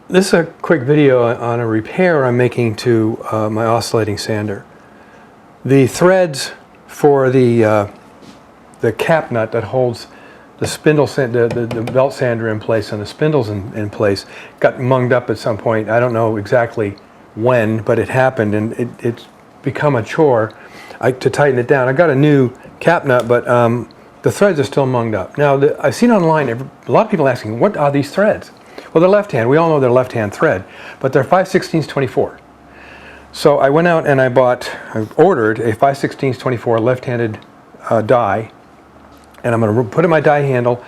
This is a quick video on a repair I'm making to my oscillating sander. The threads for the cap nut that holds the spindle, the belt sander in place and the spindles in place got munged up at some point. I don't know exactly when, but it happened, and it's become a chore to tighten it down. I got a new cap nut, but the threads are still munged up. Now, I've seen online a lot of people asking, what are these threads? Well, they're left-hand. We all know they're left-hand thread, but they're 5/16 24. So I went out and I ordered a 5/16 24 left-handed die, and I'm going to put in my die handle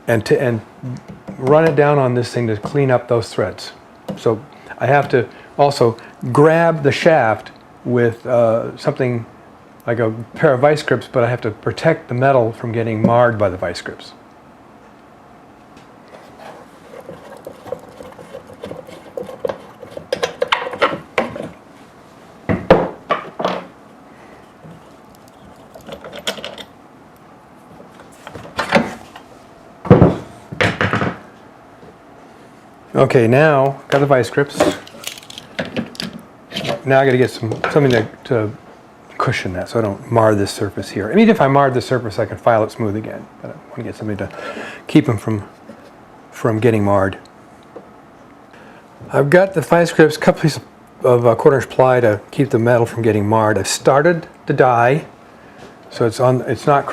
and run it down on this thing to clean up those threads. So I have to also grab the shaft with something like a pair of vice grips, but I have to protect the metal from getting marred by the vice grips. Okay, now got the vice grips. Now I got to get something to cushion that so I don't mar this surface here. I mean, if I marred the surface, I can file it smooth again. But I want to get something to keep them from getting marred. I've got the vice grips, a couple pieces of 1/4" ply to keep the metal from getting marred. I've started the die, so it's not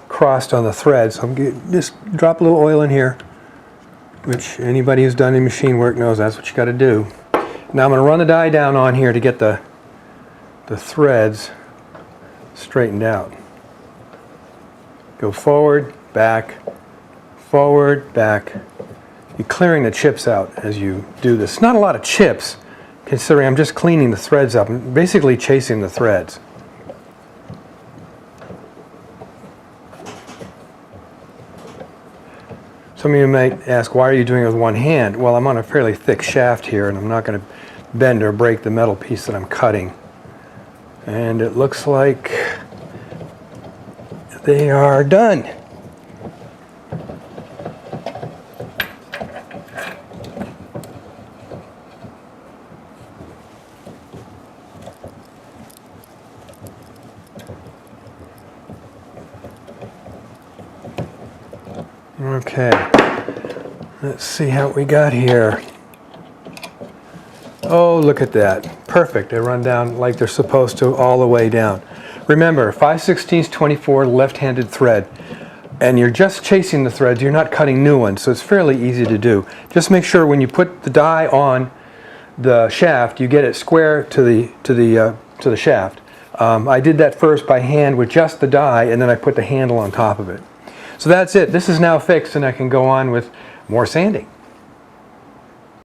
crossed on the thread. So just drop a little oil in here, which anybody who's done any machine work knows that's what you got to do. Now I'm going to run the die down on here to get the threads straightened out. Go forward, back, forward, back. You're clearing the chips out as you do this. Not a lot of chips, considering I'm just cleaning the threads up. I'm basically chasing the threads. Some of you might ask, why are you doing it with one hand? Well, I'm on a fairly thick shaft here, and I'm not going to bend or break the metal piece that I'm cutting. And it looks like they are done. Okay, let's see how we got here. Oh, look at that. Perfect. They run down like they're supposed to all the way down. Remember, 5/16 24 left-handed thread, and you're just chasing the threads. You're not cutting new ones, so it's fairly easy to do. Just make sure when you put the die on the shaft, you get it square to the shaft. I did that first by hand with just the die, and then I put the handle on top of it. So that's it. This is now fixed, and I can go on with more sanding.